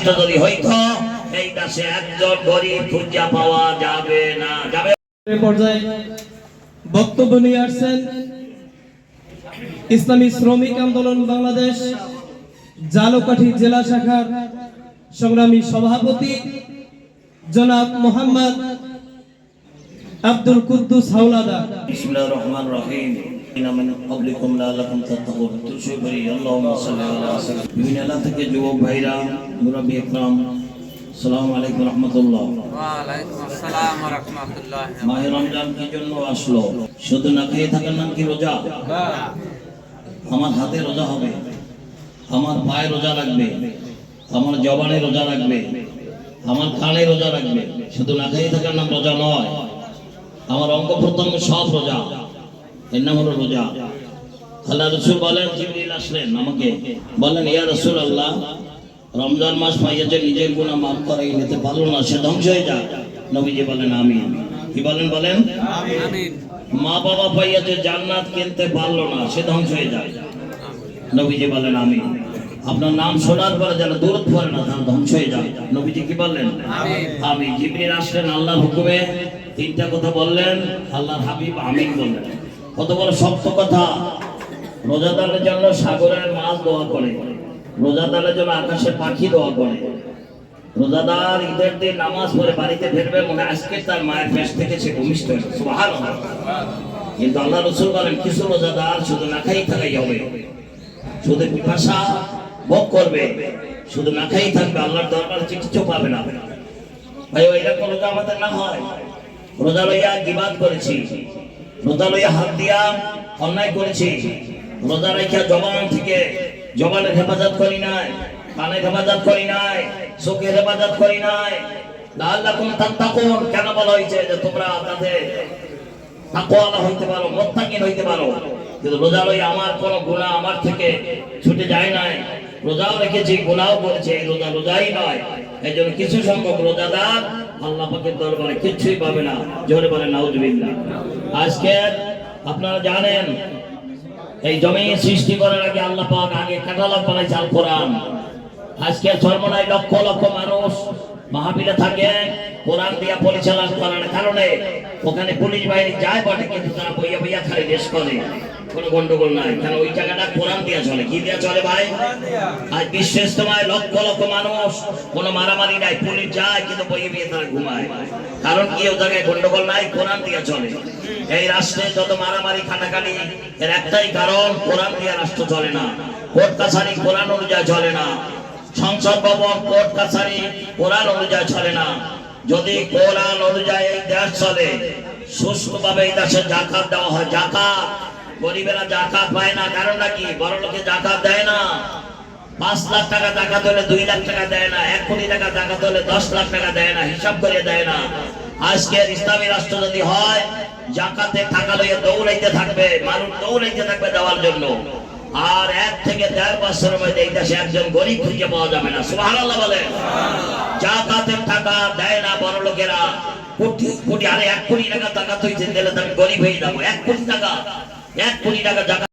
রাষ্ট্র যদি হইতো এই দেশে একজন গরিব খুঁজে পাওয়া যাবে না। যাবে পর্যায়ে বক্তব্য নিয়ে আসছেন ইসলামী শ্রমিক আন্দোলন বাংলাদেশ ঝালকাঠি জেলা শাখার সংগ্রামী সভাপতি জনাব মোহাম্মদ আব্দুল কুদ্দুস হাওলাদার। বিসমিল্লাহির রহমানির রহিম। বিভিন্ন এলাকা থেকে যুবক ভাইরা, মুরব্বী ইকরাম, আসসালামু আলাইকুম রাহমাতুল্লাহ। ওয়া আলাইকুম আসসালাম ওয়া রাহমাতুল্লাহ। মাহে রমজান কি জন্য আসলো? শুধু না খেয়ে থাকার নাম কি রোজা? আমার হাতে রোজা হবে, আমার পায়ে রোজা লাগবে, আমার জবানে রোজা লাগবে, আমার কানে রোজা লাগবে। শুধু না খেয়ে থাকার নাম রোজা নয়, আমার অঙ্গ প্রত্যঙ্গ সব রোজা, এর নাম হলো রোজা। আল্লাহ রাসূল বলেন, জিবরিল আসলেন আমাকে বলেন, ইয়া রাসূলুল্লাহ, রমজান মাস পাইয়াছে, নিজের গুনাহ মাফ করাই নিতে পারলো না, সে ধ্বংস হয়ে যায়। নবীজি বলেন আমিন। কি বলেন? বলেন আমিন। মা বাবা পাইয়াছে, জান্নাত কিনতে পারলো না, সে ধ্বংস হয়ে যায়। নবীজি বলেন আমিন। আপনার নাম শোনার পরে যেন দূরত পড়ে না, তার ধ্বংস হয়ে যায়। নবীজি কি বললেন? আমিন। জিবরিল আসলেন আল্লাহর হুকুমে, তিনটা কথা বললেন, আল্লাহর হাবিব আমিন বললেন। কত বড় শক্ত কথা! রোজাদারের জন্য সাগরের মাছ দোয়া করে, রোজাদারের জন্য আকাশের পাখি দোয়া করে। রোজাদার ঈদের দিন নামাজ পড়ে বাড়িতে ফিরবে, মনে আজকে তার মায়ের পেট থেকে সে ভূমিষ্ঠ হয়েছে। সুবহানাল্লাহ। কিন্তু আল্লাহ রাসূল বলেন, কিছু রোজাদার শুধু না খাই থাকাই হবে, শুধু পিপাসা ভোগ করবে, শুধু না খাই থাকবে, আল্লাহর দরবারে কিছু পাবে না। ভাই এরকম রোজা আমাদের না হয়। রোজা লইয়া গীবাত করেছি, রোজা লইয়া হাত দিয়া অন্যায় করেছি, রোজা রাখিয়া জবান থেকে জবানের হেফাজত করি নাই, কানের হেফাজত করি নাই, চোখের হেফাজত করি নাই। লাআল্লাকুম তাত্তাকুন, কেন বলা হয়েছে যে তোমরা তাতে তাকওয়ালা হইতে পারো, মুত্তাকিন হইতে পারো। কিন্তু রোজা লইয়া আমার কোনো গুনাহ আমার থেকে ছুটে যায় নাই, রোজাও রেখেছি, গুনাহও করেছি, এই রোজা রোজাই নয়। এই জন্য কিছু সংখ্যক রোজাদার আল্লাহ পাকের দরবারে কিছুই পাবে না। জোরে বলেন নাউজুবিল্লাহ। আজকে আপনারা জানেন, এই জমি সৃষ্টি করার আগে আল্লাহ পাক আগে ক্যাটালগ বানাইছে আল কোরআন। আজকে সর্বনাই লক্ষ লক্ষ মানুষ মাহফিলে থাকে, কোরআন দিয়া পরিচালনা করার কারণে ওখানে পুলিশ বাহিনী যায় বটে, কিন্তু তারা বইয়া বইয়া খালি দেশ করে, কোনো গন্ডগোল নাই। কারণ ওই জায়গাটা কোরআন দিয়া চলে। কি দিয়া চলে ভাই? আজ বিশ্ব ইজতেমায় লক্ষ লক্ষ মানুষ, কোনো মারামারি নাই, পুলিশ যায় কিন্তু বইয়ে বইয়ে তারা ঘুমায়। কারণ কি? ও জায়গায় গন্ডগোল নাই, কোরআন দিয়া চলে। এই রাষ্ট্রে যত মারামারি খাটাখাটি, এর একটাই কারণ, কোরআন দিয়া রাষ্ট্র চলে না। কোর্ট কাছারি কোরআন অনুযায়ী চলে না, সংসদ ভবন কোর্ট কাছারি কোরআন অনুযায়ী চলে না। যদি কোরআন অনুযায়ী এই দেশ চলে, সুষ্ঠুভাবে এই দেশে যাকাত দেওয়া হয়, যাকাত, গরিবেরা যাকাত পায় না। কারণটা কি? বড় লোকে যাকাত দেয় না। 5 লাখ টাকা যাকাত হলে 2 লাখ টাকা দেয় না, 1 কোটি টাকা যাকাত হলে 10 লাখ টাকা দেয় না, হিসাব করে দেয় না। আজকের ইসলামী রাষ্ট্র যদি হয়, যাকাতের টাকা লইয়া দৌড়াইতে থাকবে, মানুষ দৌড়াইতে থাকবে দেওয়ার জন্য। আর 1 থেকে 1.5 বছরের মধ্যে এই দেশে একজন গরিব খুঁজে পাওয়া যাবে না। সুবহানাল্লাহ বলেন। যাকাতের টাকা দেয় না বড় লোকেরা, কোটি কোটি, আরে 1 কোটি টাকা যাকাত হইতে দিলে তো আমি গরিব হয়ে যাবো। 1 কোটি টাকা, 1 কোটি টাকা যাকাত